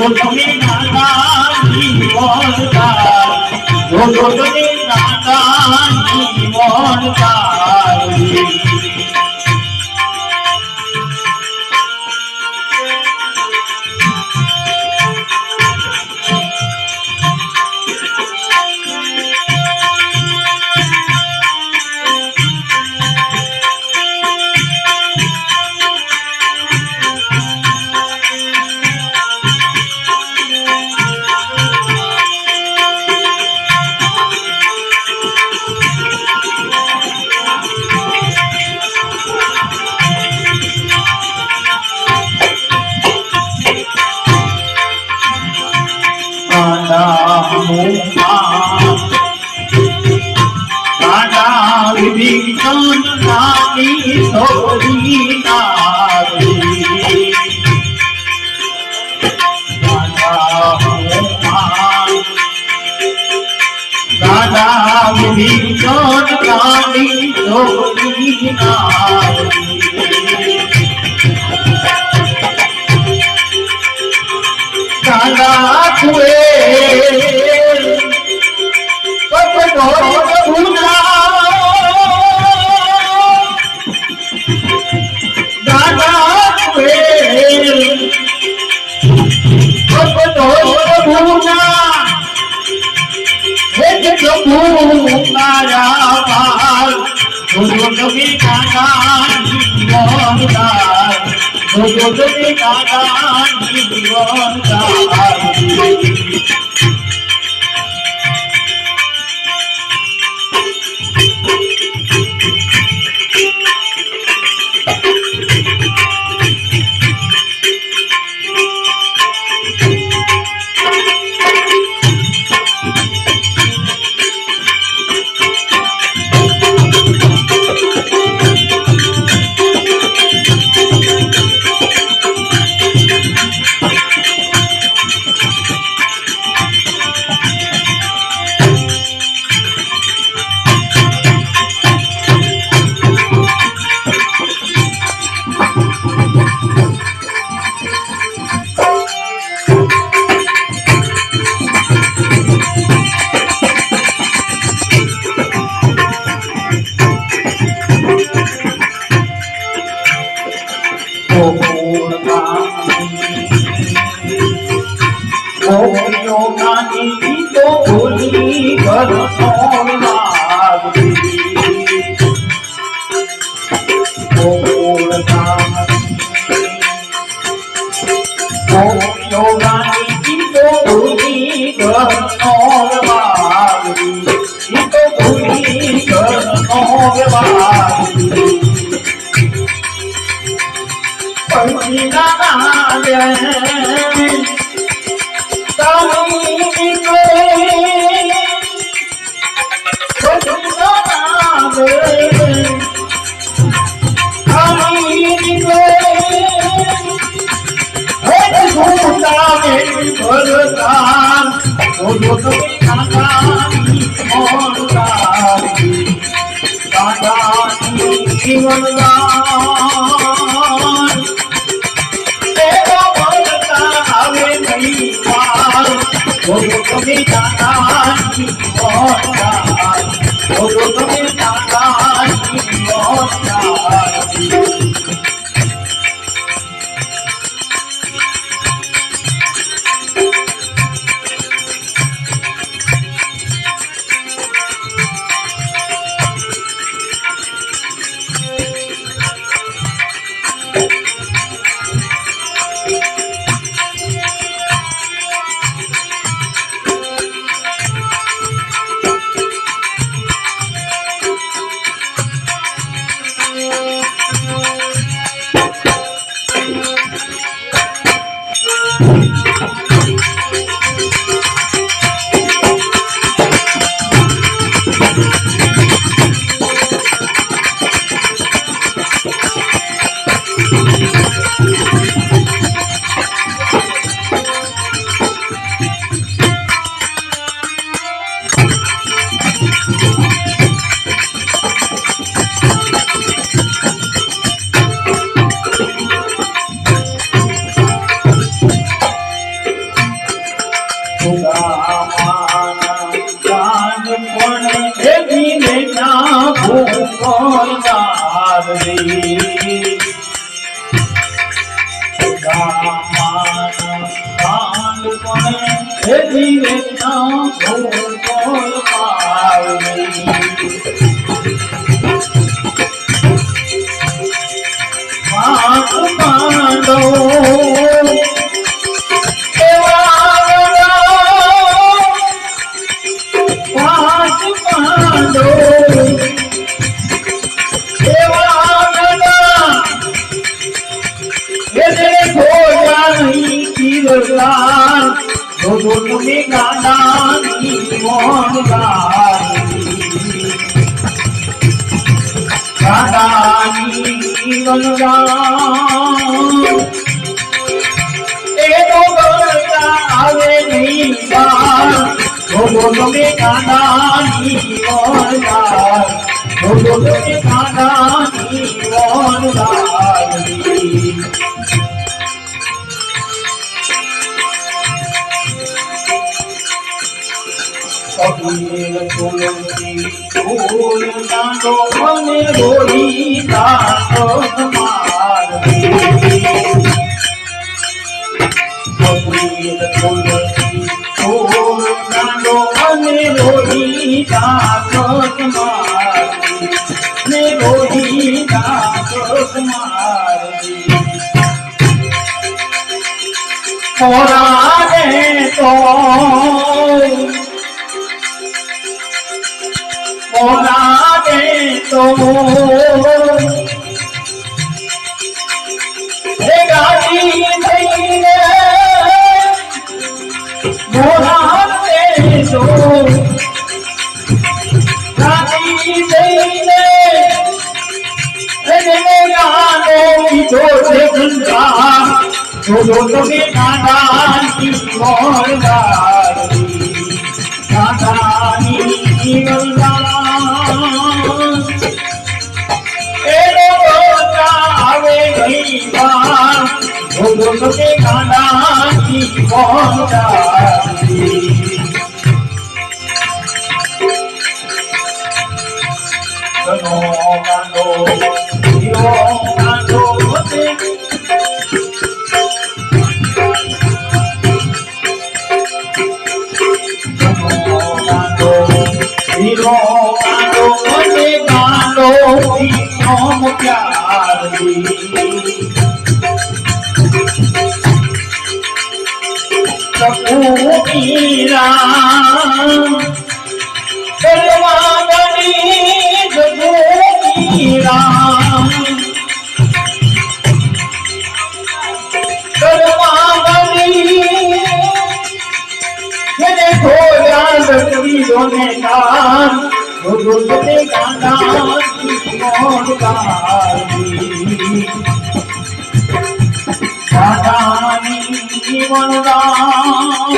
તમે દાદાની વણતા તમે દાદાની વણતા વિજ્ઞાન નાની સોરી નારી દાદા વિજ્ઞાન નાની સોરી નારી દાદા તુએ જીવનરામ એનો ગણતા આવે નહીં બાર બોલો તમે કાનાની વનરાજ બોલો તમે કાનાની વનરાજ કબીર તુલસી ફૂલ દાંડો મને રોઈ દાંડો માર કબીર તુલસી ફૂલ દાંડો મને રોઈ દાંડો માર ને રોઈ દાંડો માર મોરાને તો મોરાને તો હે ગાડી થઈને મોરાને તો ગાડી થઈને એને ગાનો પીધો છે ગંગા બોલો તમે કાનાની વનરાજી કાનાની વનરાજ એનો ગણતા આવે નહીં બાર બોલો તમે કાનાની વનરાજી સનો કાંડો હીરો કાંડો હીરો કાંડો મને કાંડો નો પ્યાર સકુમીરા કરવા ગણી સકુમીરા કરવા ગણી એને ખોયા સકવીરોને કાન બોલો તમે કાનાની વનરાજી કાનાની વનરાજ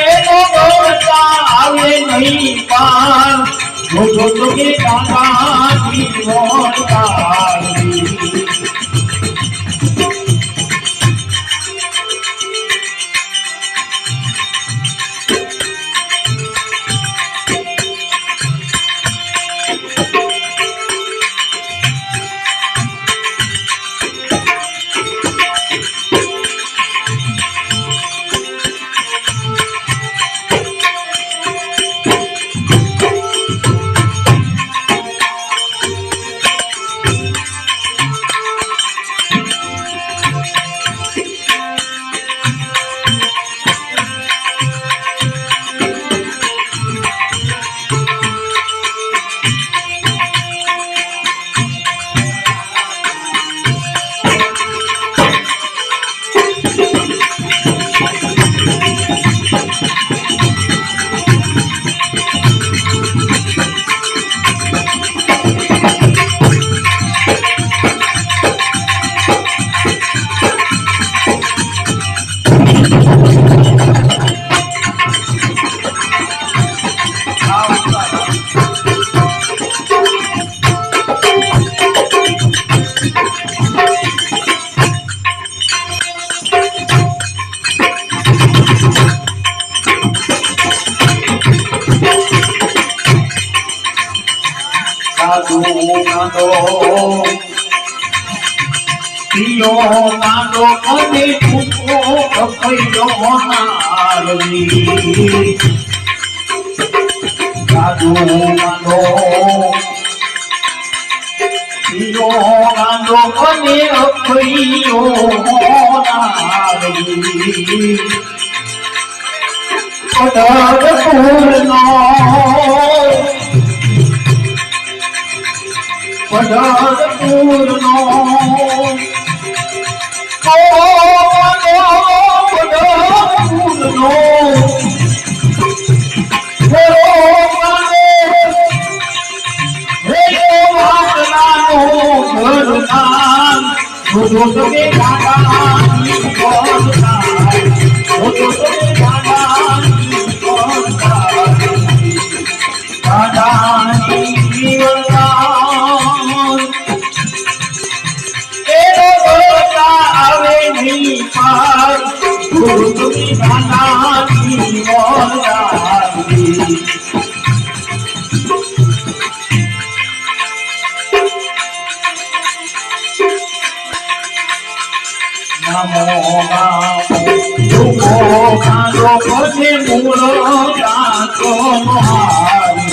એનો ગણતા આવે નહીં પાર બોલો તમે કાનાની વનરાજી સાધુ કાંડો પિયો કાંડો અને ભૂખો કપૈયો નારવી સાધુ કાંડો પિયો કાંડો અને કપૈયો નારવી પદર પૂર્ણો પદર પૂર્ણો પદર પૂર્ણો જો તમે દાદાની બોલતા જો તમે દાદાની બોલતા દાદાની બોલતા એનો બોલતા આવે નહીં પાર જો તમે દાદાની બોલતા Namo Namo Duko Kando Kote Muro Dato Mohari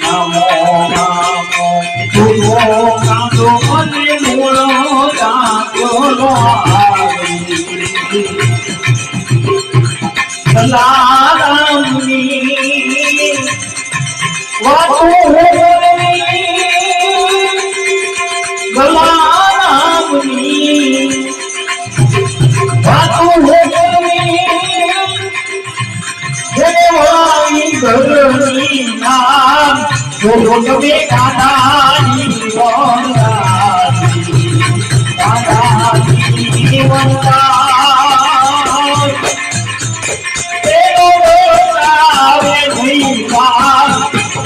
Namo Namo Duko Kando Kote Muro Dato Mohari Salamuni Watu જો તમે દાદાની દાદાની આવે નહીં પાર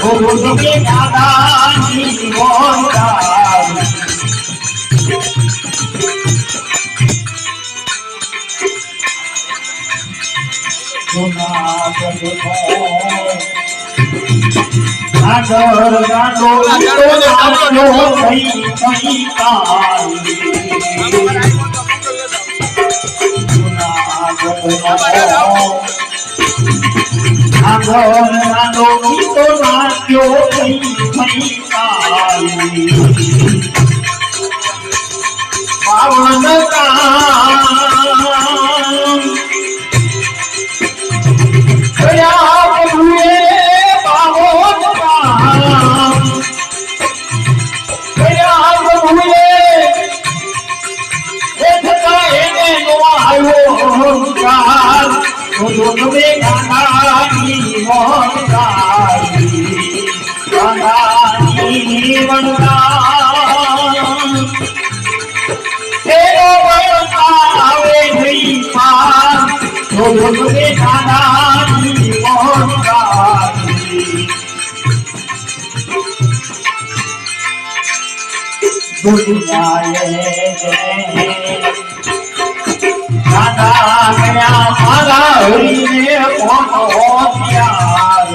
જો તમે દાદાની Ador gado ito nato kay tayo. Ador gado ito nato kay tayo. Pawan ka kaya paghuwi જો તમે દાદાની એનો બોલતા આવે નહીં પાર જો તમે દાદાની દુનિયાએ દાદા ગયા મારા હરીને કોનો હોશિયાર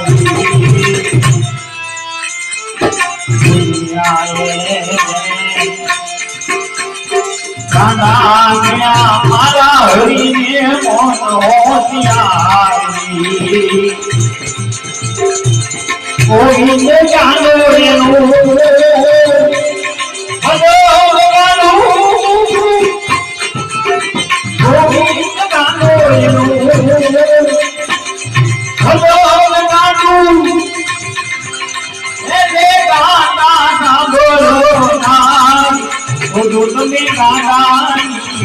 દુનિયાએ દાદા ગયા મારા હરીને કોનો હોશિયાર કોઈ જાણો એનું જો તમે દાદાની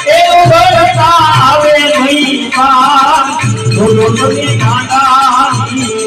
એનો બોલતા આવે નહીં પાર જો તમે દાદાની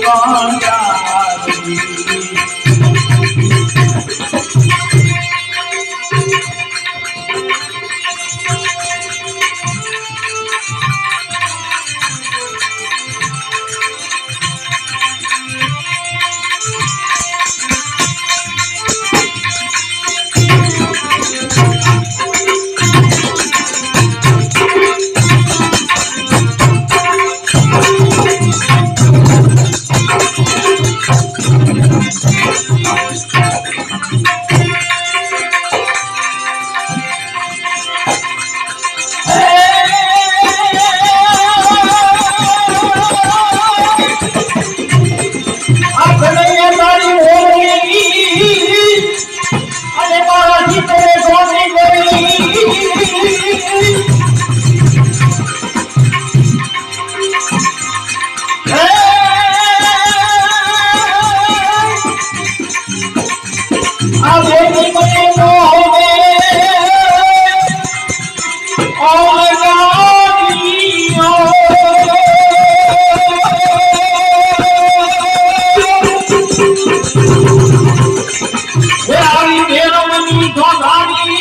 આવી ભેરવની ધોધારી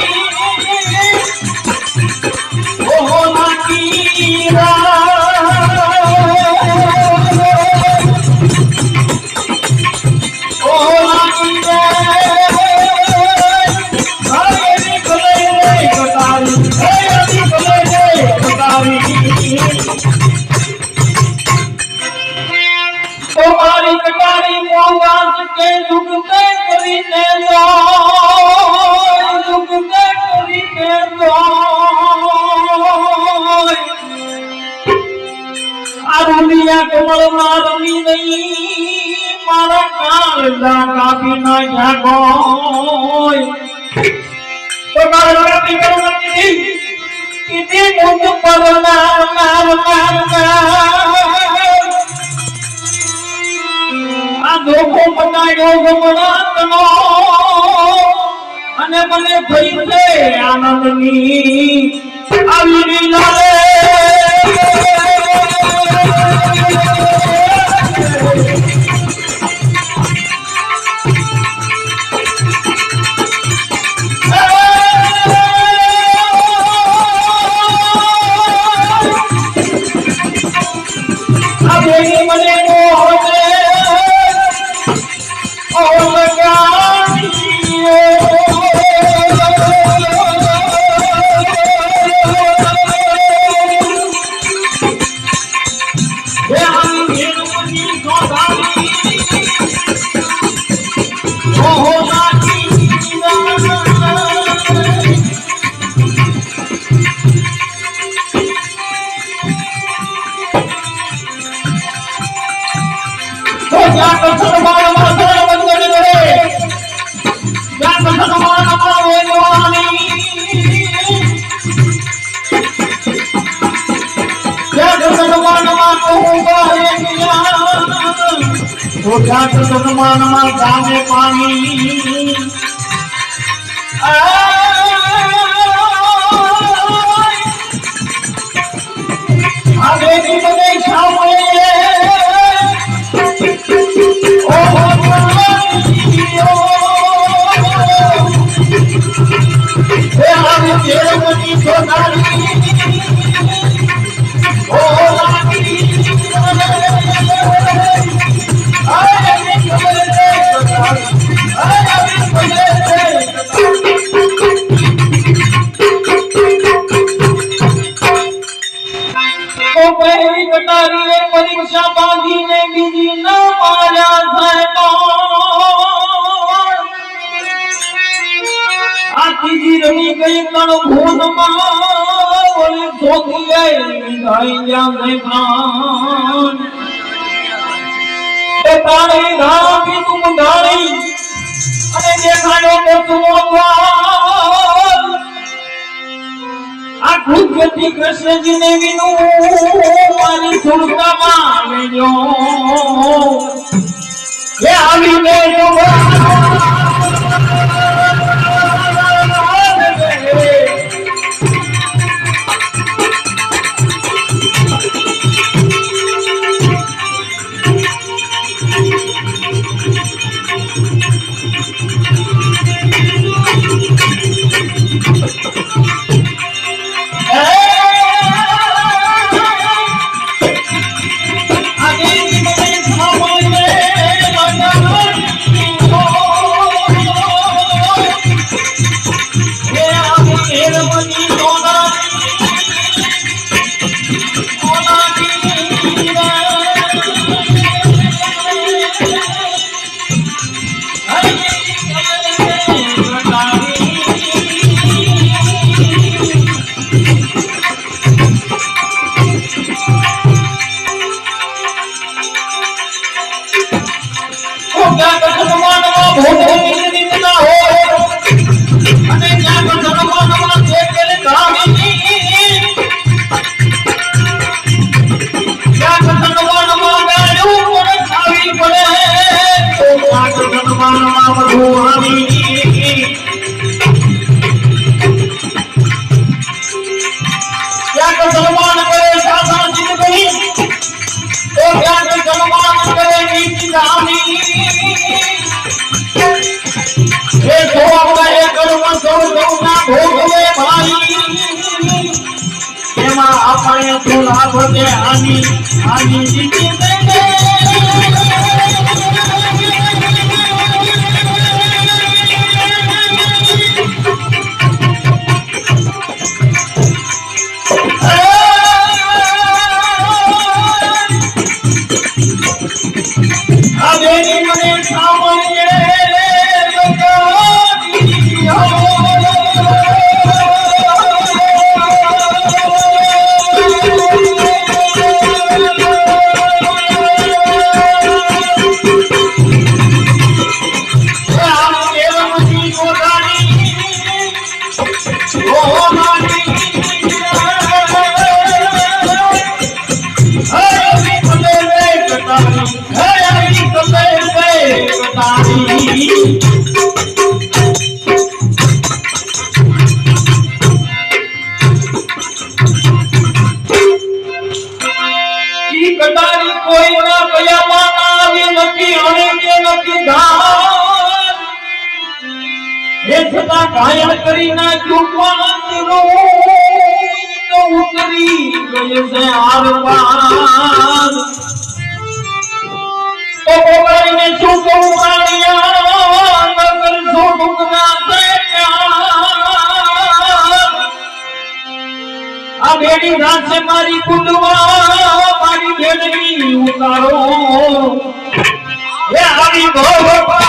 ઓહો નાકી ઓહો નાકી तुम्हारी कटारी मोहवास के दुख से करीने दो दुख से करीने दो आरुलिया कमल मारनी नहीं मारा काल दाका बिना जागो तो मारती करो कितनी मुझ पर मार मार मार ધોકો પટાયો ગમણાતનો અને મને થઈ છે આનંદની આવી લીલા મને ગામે પાણી હવે મને સાંભળે પરીક્ષા બાંધીને બીજી ન માર્યા સાહેબ આ ત્રીજી રમી ગઈ કણ ભૂનમાં ઓલી ધોકી આવી ગાઈ જાય પ્રાણ એ તાળી ધામી તું ધાળી અને દેખાડ્યો તો તું આ કૃત્યથી કૃષ્ણજીને વિનું મારી સુરતામાં લેજો એ આવી ગયો લાભ દે આની જીતી દે ઘાયલ કરી નાખ્યું તો ઉતરી ગયે છે આરપાર તો બોલાઈને શું કહું માળિયા નગર છોડુકના છે આ બેડી રાસે મારી કુંડવા મારી બેડની ઉતારો એ આવી ભોપા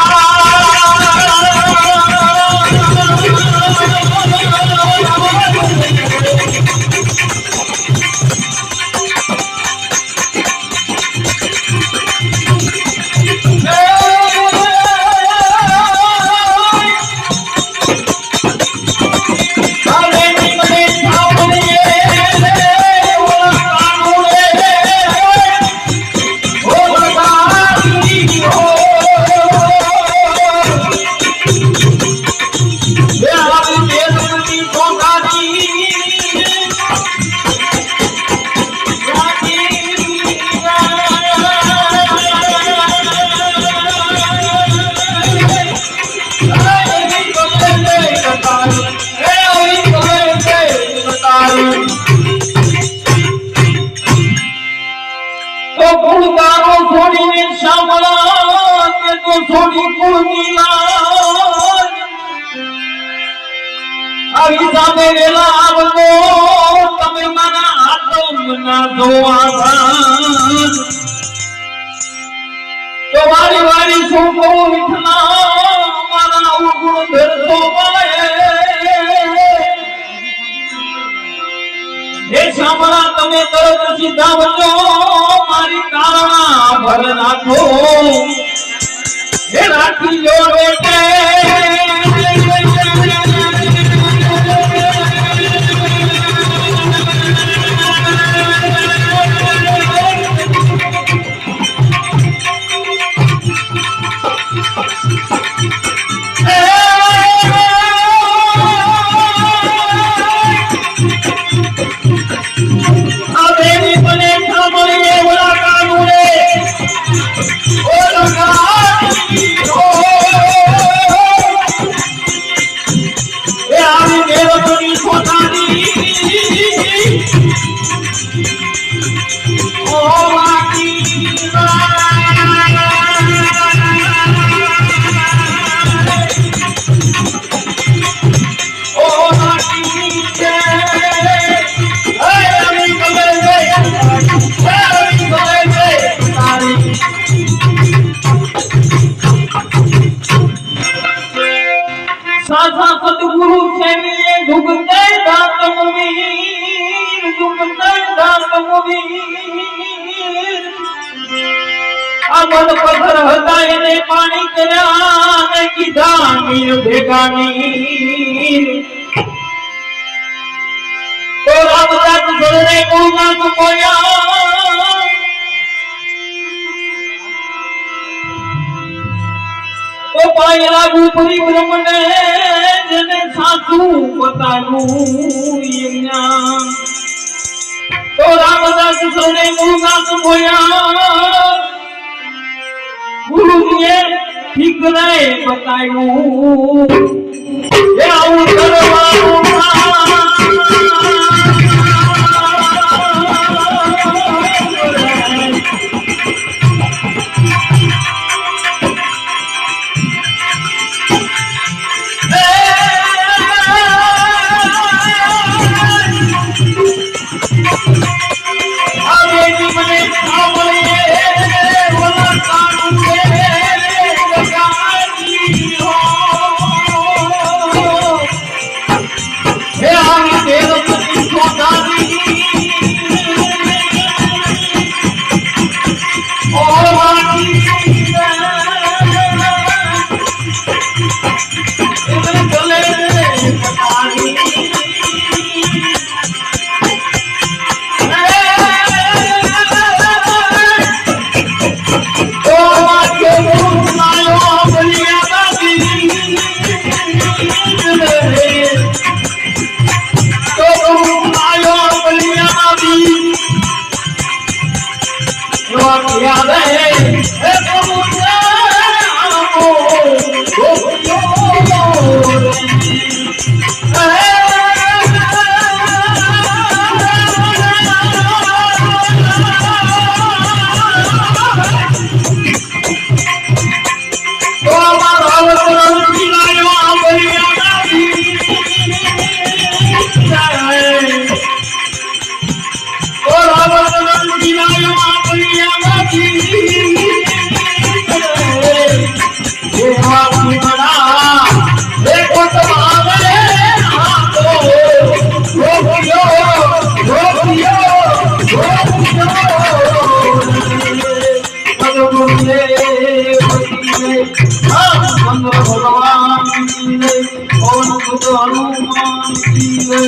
તો વારી વારી શું કહું વિઠલા મારા ઉગુણ ધરતો હે શામળા તમે તરત સીધા વજો મારી કારણા ભર નાખો હે રાખી જો બેટે અમન પથર હતા એને પાણી કર્યા ને કીધા મીર ભેગાની તો રામદાસ સળને ગુણગાન બોલ્યા તો પાય લાગુ પરી બ્રહ્મને જેને સાચું બતાવ્યું યજ્ઞ તો રામદાસ સળને ગુણગાન બોલ્યા ગુરુજીએ ઠીક નહીં બતાવ્યું એ આવું કરવાનું ગુરુદેવ ચંદ્ર ભગવાન કી જય, પવન સુત હનુમાન કી જય।